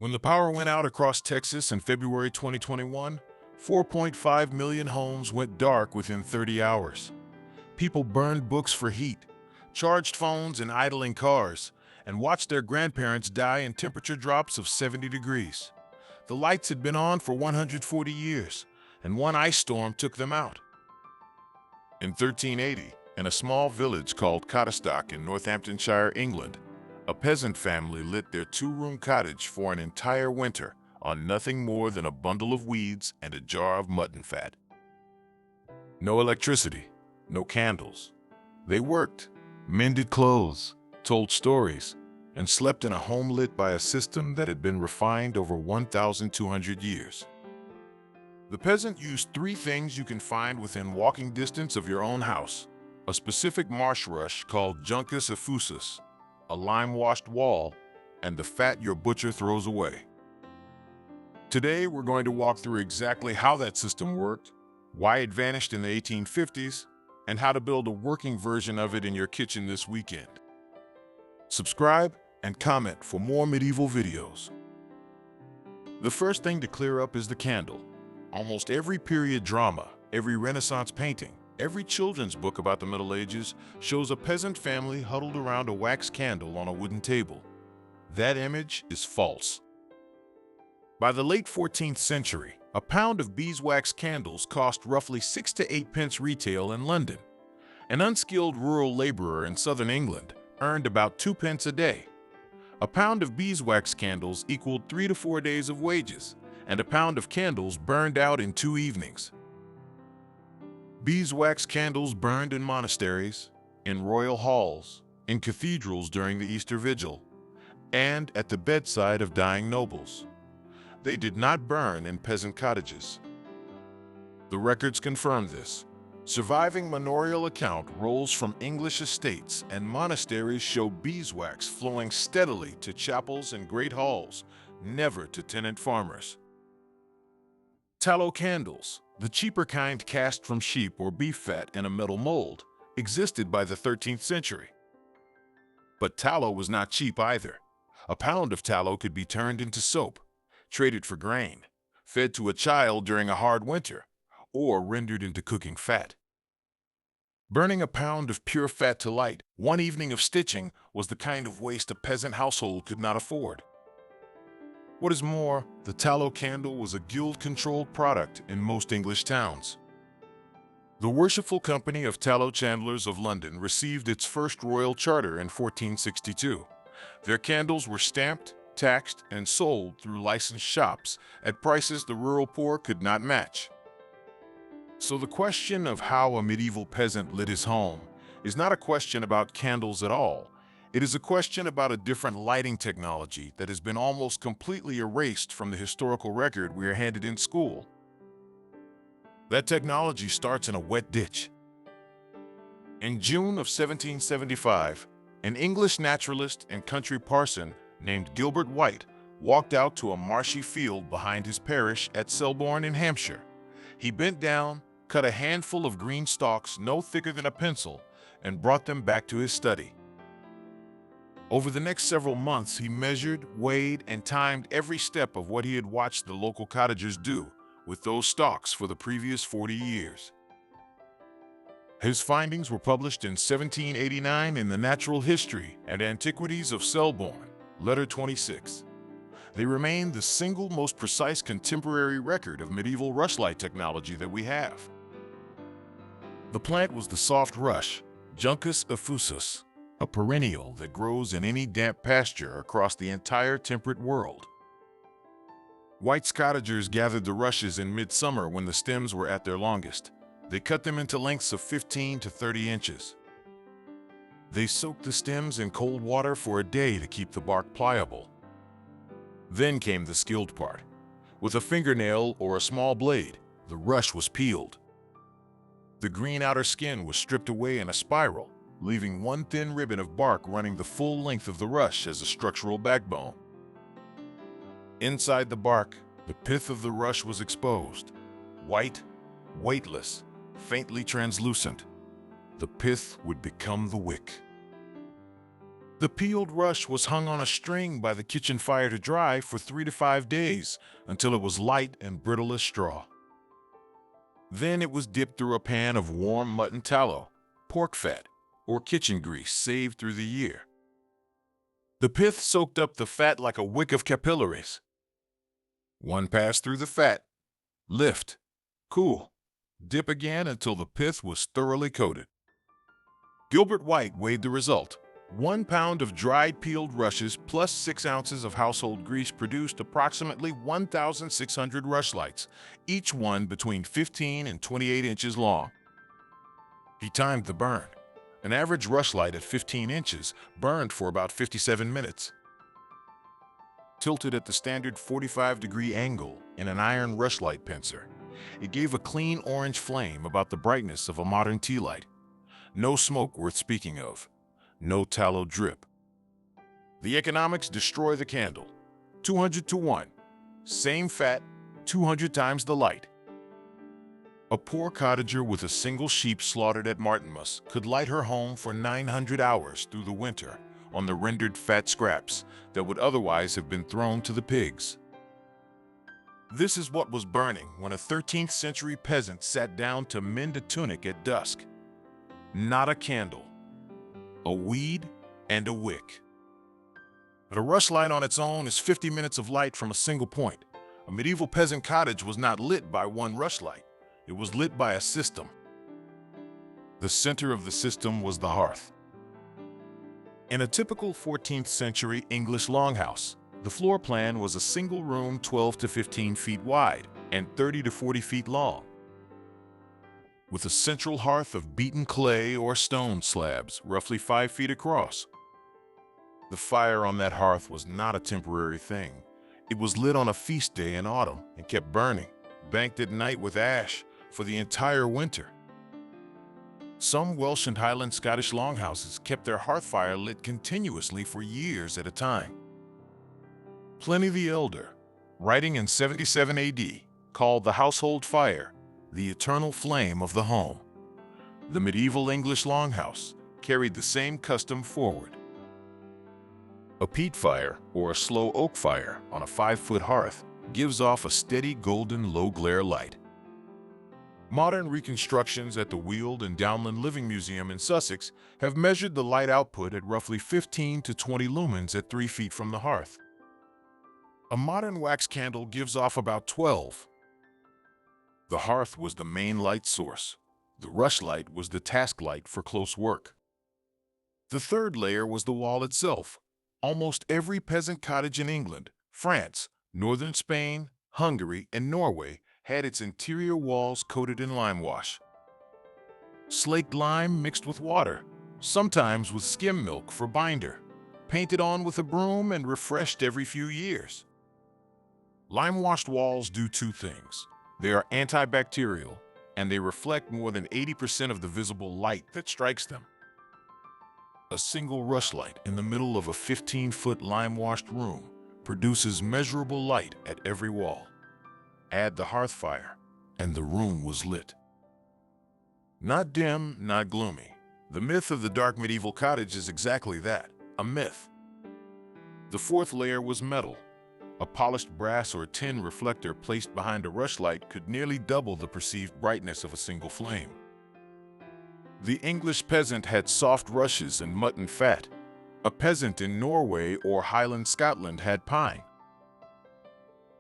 When the power went out across Texas in February 2021, 4.5 million homes went dark within 30 hours. People burned books for heat, charged phones in idling cars, and watched their grandparents die in temperature drops of 70 degrees. The lights had been on for 140 years, and one ice storm took them out. In 1380, in a small village called Cotterstock in Northamptonshire, England, a peasant family lit their two-room cottage for an entire winter on nothing more than a bundle of weeds and a jar of mutton fat. No electricity, no candles. They worked, mended clothes, told stories, and slept in a home lit by a system that had been refined over 1,200 years. The peasant used three things you can find within walking distance of your own house: a specific marsh rush called Juncus effusus, a lime-washed wall, and the fat your butcher throws away. Today, we're going to walk through exactly how that system worked, why it vanished in the 1850s, and how to build a working version of it in your kitchen this weekend. Subscribe and comment for more medieval videos. The first thing to clear up is the candle. Almost every period drama, every Renaissance painting, every children's book about the Middle Ages shows a peasant family huddled around a wax candle on a wooden table. That image is false. By the late 14th century, a pound of beeswax candles cost roughly 6 to 8 pence retail in London. An unskilled rural laborer in southern England earned about 2 pence a day. A pound of beeswax candles equaled 3 to 4 days of wages, and a pound of candles burned out in 2 evenings. Beeswax candles burned in monasteries, in royal halls, in cathedrals during the Easter Vigil, and at the bedside of dying nobles. They did not burn in peasant cottages. The records confirm this. Surviving manorial account rolls from English estates and monasteries show beeswax flowing steadily to chapels and great halls, never to tenant farmers. Tallow candles, the cheaper kind cast from sheep or beef fat in a metal mold, existed by the 13th century. But tallow was not cheap either. A pound of tallow could be turned into soap, traded for grain, fed to a child during a hard winter, or rendered into cooking fat. Burning a pound of pure fat to light one evening of stitching was the kind of waste a peasant household could not afford. What is more, the tallow candle was a guild-controlled product in most English towns. The Worshipful Company of Tallow Chandlers of London received its first royal charter in 1462. Their candles were stamped, taxed, and sold through licensed shops at prices the rural poor could not match. So the question of how a medieval peasant lit his home is not a question about candles at all. It is a question about a different lighting technology that has been almost completely erased from the historical record we are handed in school. That technology starts in a wet ditch. In June of 1775, an English naturalist and country parson named Gilbert White walked out to a marshy field behind his parish at Selborne in Hampshire. He bent down, cut a handful of green stalks no thicker than a pencil, and brought them back to his study. Over the next several months, he measured, weighed, and timed every step of what he had watched the local cottagers do with those stalks for the previous 40 years. His findings were published in 1789 in the Natural History and Antiquities of Selborne, Letter 26. They remain the single most precise contemporary record of medieval rushlight technology that we have. The plant was the soft rush, Juncus effusus, a perennial that grows in any damp pasture across the entire temperate world. White's cottagers gathered the rushes in midsummer when the stems were at their longest. They cut them into lengths of 15 to 30 inches. They soaked the stems in cold water for a day to keep the bark pliable. Then came the skilled part. With a fingernail or a small blade, the rush was peeled. The green outer skin was stripped away in a spiral, leaving one thin ribbon of bark running the full length of the rush as a structural backbone. Inside the bark, the pith of the rush was exposed. White, weightless, faintly translucent. The pith would become the wick. The peeled rush was hung on a string by the kitchen fire to dry for 3 to 5 days until it was light and brittle as straw. Then it was dipped through a pan of warm mutton tallow, pork fat, or kitchen grease saved through the year. The pith soaked up the fat like a wick of capillaries. One pass through the fat, lift, cool, dip again until the pith was thoroughly coated. Gilbert White weighed the result. 1 pound of dried peeled rushes plus 6 ounces of household grease produced approximately 1,600 rushlights, each one between 15 and 28 inches long. He timed the burn. An average rushlight at 15 inches burned for about 57 minutes. Tilted at the standard 45-degree angle in an iron rushlight pincer, it gave a clean orange flame about the brightness of a modern tea light. No smoke worth speaking of. No tallow drip. The economics destroy the candle. 200 to 1. Same fat, 200 times the light. A poor cottager with a single sheep slaughtered at Martinmas could light her home for 900 hours through the winter on the rendered fat scraps that would otherwise have been thrown to the pigs. This is what was burning when a 13th century peasant sat down to mend a tunic at dusk. Not a candle, a weed and a wick. But a rushlight on its own is 50 minutes of light from a single point. A medieval peasant cottage was not lit by one rushlight. It was lit by a system. The center of the system was the hearth. In a typical 14th century English longhouse, the floor plan was a single room 12 to 15 feet wide and 30 to 40 feet long, with a central hearth of beaten clay or stone slabs roughly 5 feet across. The fire on that hearth was not a temporary thing. It was lit on a feast day in autumn and kept burning, banked at night with ash, for the entire winter. Some Welsh and Highland Scottish longhouses kept their hearth fire lit continuously for years at a time. Pliny the Elder, writing in 77 AD, called the household fire the eternal flame of the home. The medieval English longhouse carried the same custom forward. A peat fire, or a slow oak fire on a 5-foot hearth, gives off a steady golden low-glare light. Modern reconstructions at the Weald and Downland Living Museum in Sussex have measured the light output at roughly 15 to 20 lumens at 3 feet from the hearth. A modern wax candle gives off about 12. The hearth was the main light source. The rushlight was the task light for close work. The third layer was the wall itself. Almost every peasant cottage in England, France, northern Spain, Hungary, and Norway had its interior walls coated in lime wash. Slaked lime mixed with water, sometimes with skim milk for binder, painted on with a broom and refreshed every few years. Lime-washed walls do 2 things. They are antibacterial, and they reflect more than 80% of the visible light that strikes them. A single rushlight in the middle of a 15-foot lime-washed room produces measurable light at every wall. Add the hearth fire, and the room was lit. Not dim, not gloomy. The myth of the dark medieval cottage is exactly that, a myth. The fourth layer was metal. A polished brass or tin reflector placed behind a rushlight could nearly double the perceived brightness of a single flame. The English peasant had soft rushes and mutton fat. A peasant in Norway or Highland Scotland had pine.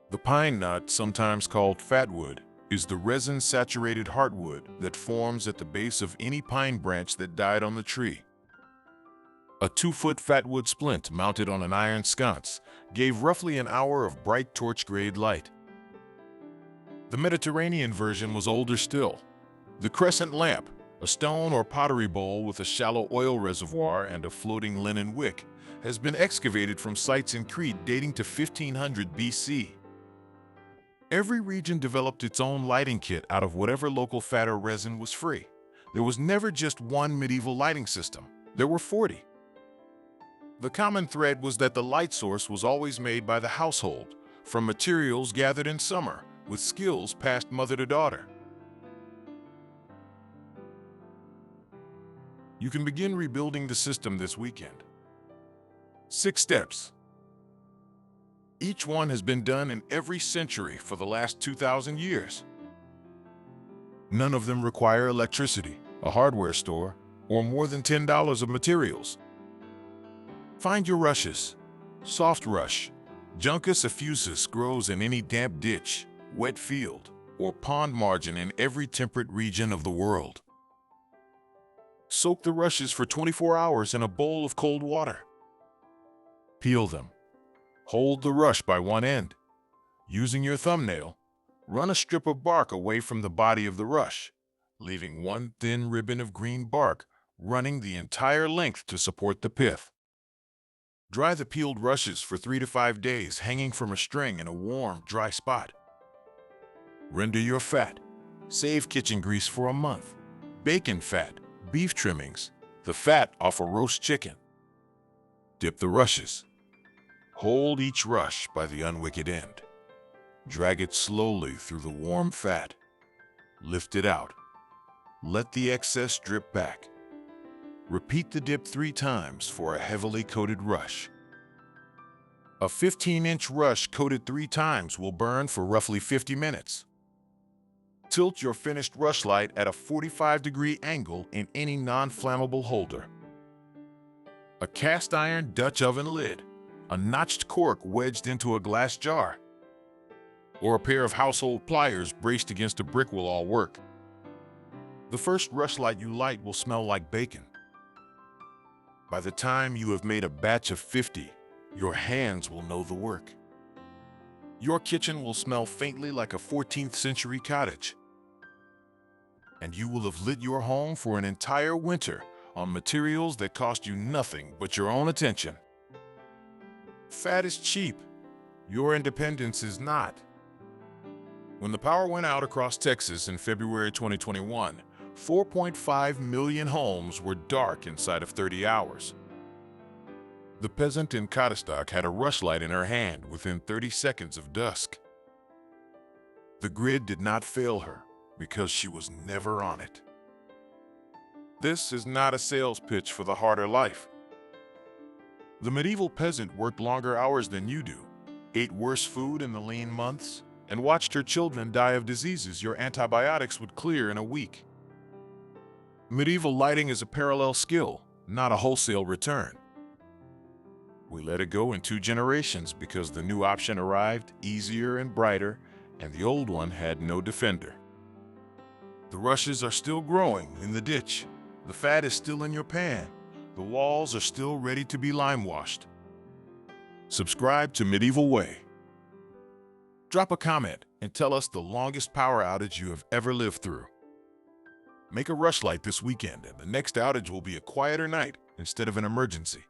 The pine nut, sometimes called fatwood, is the resin-saturated heartwood that forms at the base of any pine branch that died on the tree. A 2-foot fatwood splint mounted on an iron sconce gave roughly an hour of bright torch-grade light. The Mediterranean version was older still. The crescent lamp, a stone or pottery bowl with a shallow oil reservoir and a floating linen wick, has been excavated from sites in Crete dating to 1500 BC. Every region developed its own lighting kit out of whatever local fat or resin was free. There was never just one medieval lighting system. There were 40. The common thread was that the light source was always made by the household, from materials gathered in summer, with skills passed mother to daughter. You can begin rebuilding the system this weekend. 6 steps. Each one has been done in every century for the last 2,000 years. None of them require electricity, a hardware store, or more than $10 of materials. Find your rushes. Soft rush. Juncus effusus grows in any damp ditch, wet field, or pond margin in every temperate region of the world. Soak the rushes for 24 hours in a bowl of cold water. Peel them. Hold the rush by one end. Using your thumbnail, run a strip of bark away from the body of the rush, leaving one thin ribbon of green bark running the entire length to support the pith. Dry the peeled rushes for 3 to 5 days hanging from a string in a warm, dry spot. Render your fat. Save kitchen grease for a month. Bacon fat, beef trimmings, the fat off a roast chicken. Dip the rushes. Hold each rush by the unwicked end. Drag it slowly through the warm fat. Lift it out. Let the excess drip back. Repeat the dip 3 times for a heavily coated rush. A 15-inch rush coated 3 times will burn for roughly 50 minutes. Tilt your finished rush light at a 45-degree angle in any non-flammable holder. A cast iron Dutch oven lid, a notched cork wedged into a glass jar, or a pair of household pliers braced against a brick will all work. The first rush light you light will smell like bacon. By the time you have made a batch of 50, your hands will know the work. Your kitchen will smell faintly like a 14th century cottage. And you will have lit your home for an entire winter on materials that cost you nothing but your own attention. Fat is cheap. Your independence is not. When the power went out across Texas in February 2021, 4.5 million homes were dark inside of 30 hours. The peasant in Cottistock had a rush light in her hand within 30 seconds of dusk. The grid did not fail her because she was never on it. This is not a sales pitch for the harder life. The medieval peasant worked longer hours than you do, ate worse food in the lean months, and watched her children die of diseases your antibiotics would clear in a week. Medieval lighting is a parallel skill, not a wholesale return. We let it go in 2 generations because the new option arrived easier and brighter, and the old one had no defender. The rushes are still growing in the ditch. The fat is still in your pan. The walls are still ready to be lime washed. Subscribe to Medieval Way. Drop a comment and tell us the longest power outage you have ever lived through. Make a rush light this weekend, and the next outage will be a quieter night instead of an emergency.